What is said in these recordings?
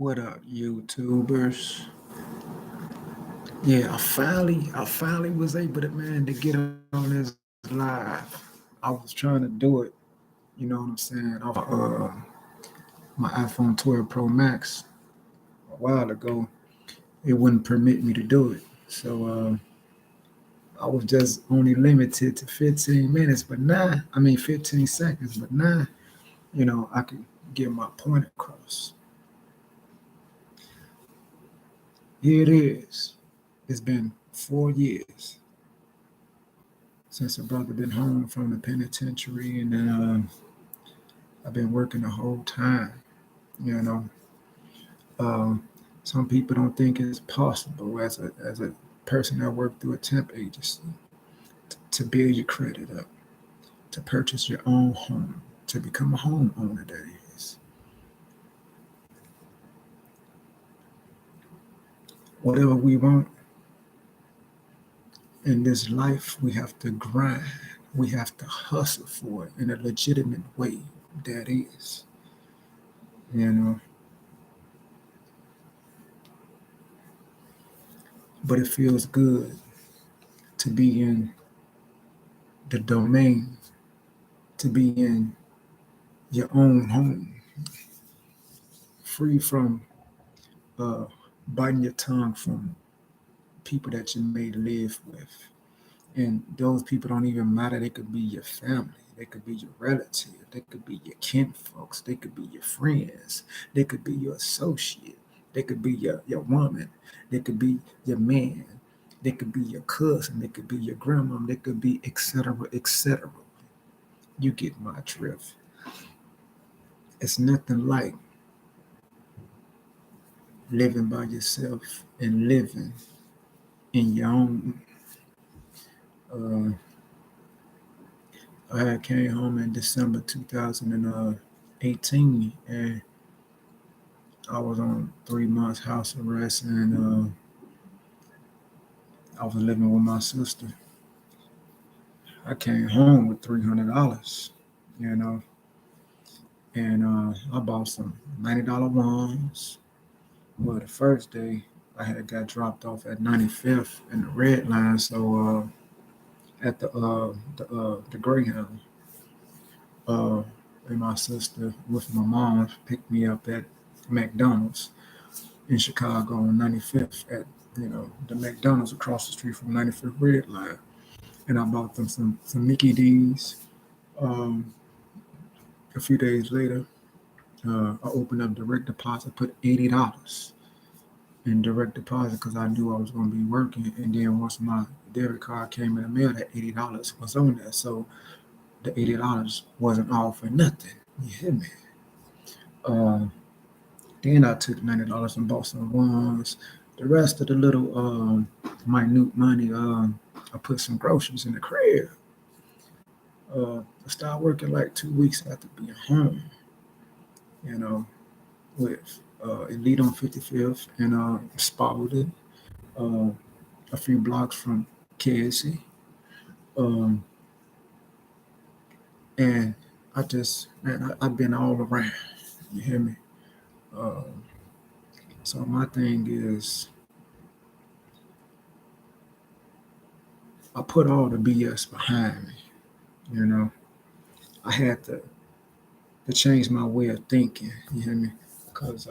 What up, YouTubers? Yeah, I finally was able to get on this live. I was trying to do it, you know what I'm saying, off my iPhone 12 Pro Max a while ago. It wouldn't permit me to do it, so I was just only limited to 15 minutes. But now, 15 seconds. But now, I can get my point across. Here it is. It's been 4 years since a brother been home from the penitentiary, and then I've been working the whole time. You know, um, some people don't think it's possible as a person that worked through a temp agency to build your credit up, to purchase your own home, to become a homeowner. That is, whatever we want in this life, we have to grind. We have to hustle for it in a legitimate way. That is, you know. But it feels good to be in the domain, to be in your own home, free from uh, biting your tongue from people that you may live with. And those people don't even matter. They could be your family, they could be your relative, they could be your kin folks, they could be your friends, they could be your associate, they could be your woman, they could be your man, they could be your cousin, they could be your grandma, they could be etc. etc. You get my drift. It's nothing like living by yourself and living in your own. Uh, I had came home in December 2018, and I was on 3 months house arrest, and I was living with my sister. I came home with $300, you know, and I bought some $90 ones. Well, the first day I had got dropped off at 95th in the red line, so at the Greyhound. Uh, and my sister with my mom picked me up at McDonald's in Chicago on 95th at the McDonald's across the street from 95th Red Line, and I bought them some Mickey D's. Um, a few days later, I opened up direct deposit, put $80 in direct deposit because I knew I was going to be working, and then once my debit card came in the mail, that $80 was on there, so the $80 wasn't all for nothing. You hear me? Uh, then I took $90 and bought some ones. The rest of the little minute money, I put some groceries in the crib. I started working like 2 weeks after being home, you know, with Elite on 55th and Spalding, uh, a few blocks from Casey. Um, and I've been all around. You hear me? Um, so my thing is, I put all the BS behind me. You know, I had to change my way of thinking. You hear me? Because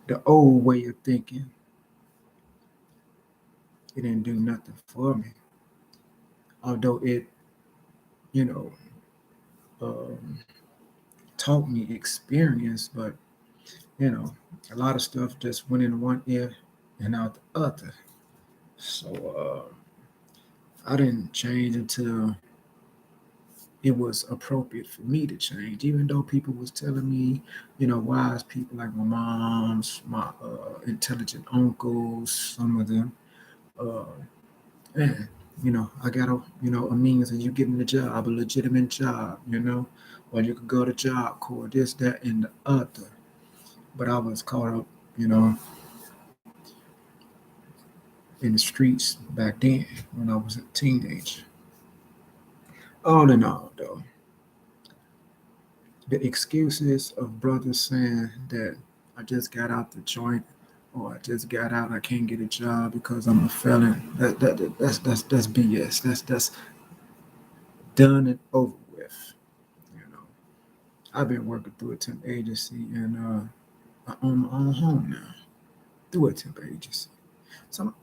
the old way of thinking, it didn't do nothing for me. Although it, you know, um, taught me experience, but a lot of stuff just went in one ear and out the other. So I didn't change until it was appropriate for me to change, even though people was telling me, wise people like my moms, my intelligent uncles, some of them, uh, man, I got a means of you getting a job, a legitimate job, or you could go to Job Corps, this, that, and the other. But I was caught up, you know, in the streets back then when I was a teenager. All in all, though, the excuses of brothers saying that I just got out the joint, or I just got out. I can't get a job because I'm a felon. That's BS. That's done and over with. You know, I've been working through a temp agency, and I own my own home now through a temp agency. So,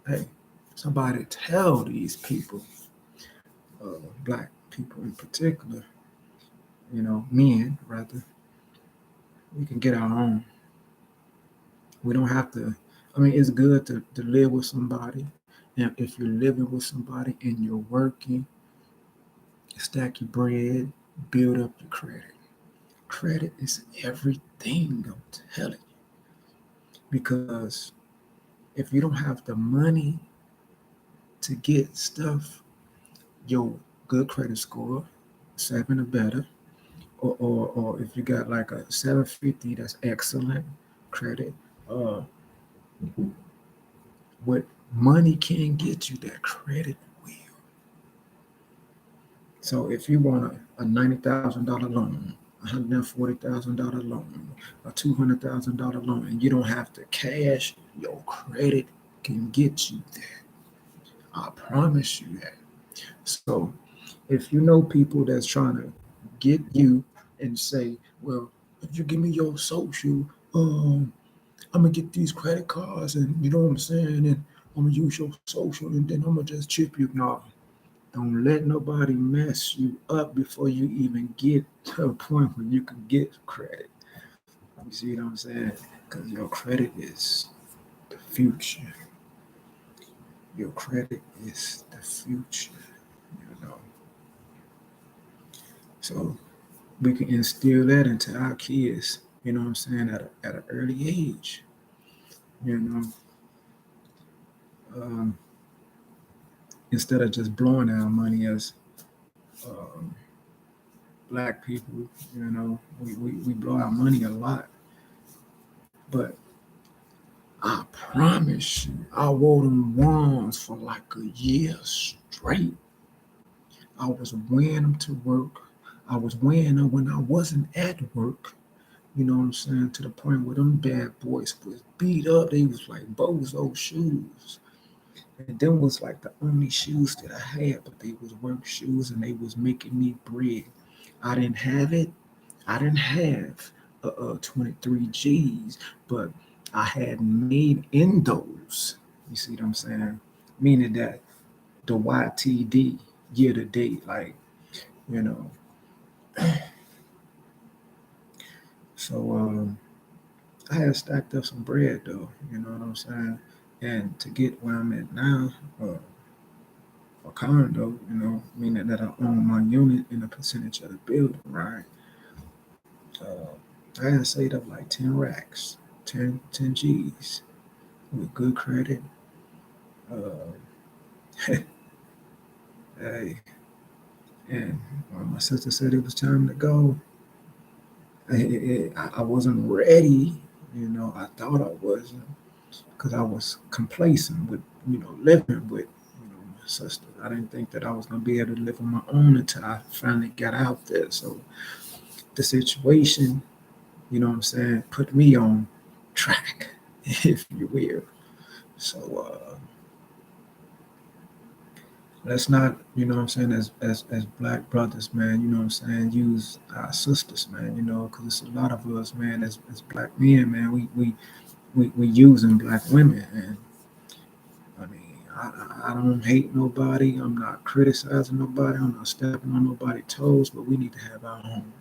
hey, somebody tell these people, black people in particular, men rather, we can get our own. We don't have to. I mean, it's good to live with somebody. And if you're living with somebody and you're working, stack your bread, build up your credit. Credit is everything, I'm telling you. Because if you don't have the money to get stuff, your good credit score, 7 or better, or if you got like a 750, that's excellent credit. Uh, what money can get you, that credit will. So if you want a $90,000 loan, $140,000 loan, a $200,000 loan, and you don't have to cash, your credit can get you there. I promise you that. So if you know people that's trying to get you and say, well, if you give me your social, I'm gonna get these credit cards, and you know what I'm saying, and I'm gonna use your social, and then I'm gonna just chip you. No, don't let nobody mess you up before you even get to a point where you can get credit. You see what I'm saying? Because your credit is the future. Your credit is the future. You know, so we can instill that into our kids. You know what I'm saying? At an early age. You know, um, instead of just blowing our money as um, black people. We blow our money a lot, but I promise you, I wore them ones for like a year straight. I was wearing them to work. I was wearing them when I wasn't at work. You know what I'm saying? To the point where them bad boys was beat up. They was like bozo shoes. And them was like the only shoes that I had, but they was work shoes and they was making me bread. I didn't have it. I didn't have 23 G's, but I had made in those. You see what I'm saying? Meaning that the YTD, year to date, like, you know. So I had stacked up some bread though, you know what I'm saying? And to get where I'm at now, a condo, meaning that I own my unit in a percentage of the building, right? Uh, I had saved up like 10 racks, 10 G's with good credit. Uh, hey, and when my sister said it was time to go, I wasn't ready. I thought I wasn't because I was complacent with, living with, my sister. I didn't think that I was going to be able to live on my own until I finally got out there. So the situation, what I'm saying, put me on track, if you will. So let's not, what I'm saying, as black brothers, man, what I'm saying, use our sisters, man, because it's a lot of us, man, as black men, man, we using black women. And I mean, I don't hate nobody. I'm not criticizing nobody. I'm not stepping on nobody's toes, but we need to have our own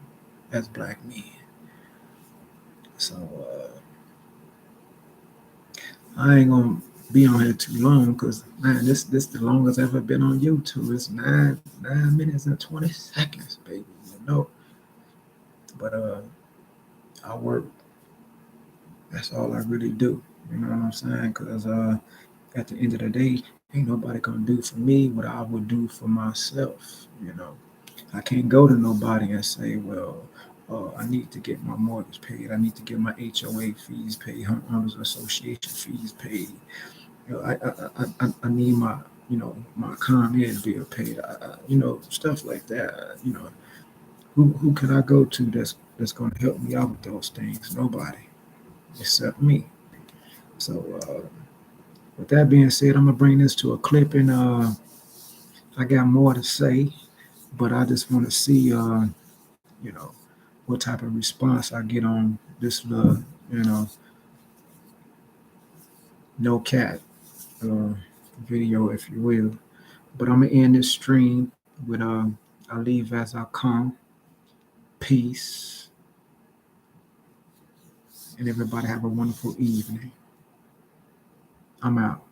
as black men. So I ain't gonna be on here too long because man, this the longest I've ever been on YouTube. It's 9 minutes and 20 seconds, baby. But I work. That's all I really do. You know what I'm saying? Because at the end of the day, ain't nobody gonna do for me what I would do for myself. I can't go to nobody and say, well, I need to get my mortgage paid. I need to get my HOA fees paid, homeowners association fees paid. I need my, my ComEd bill paid. Stuff like that. Who can I go to that's going to help me out with those things? Nobody. except me. So with that being said, I'm gonna bring this to a clip, and I got more to say, but I just want to see, you know, what type of response I get on this little, you know, no cat uh, video, if you will. But I'm gonna end this stream with I leave as I come. Peace, and everybody have a wonderful evening. I'm out.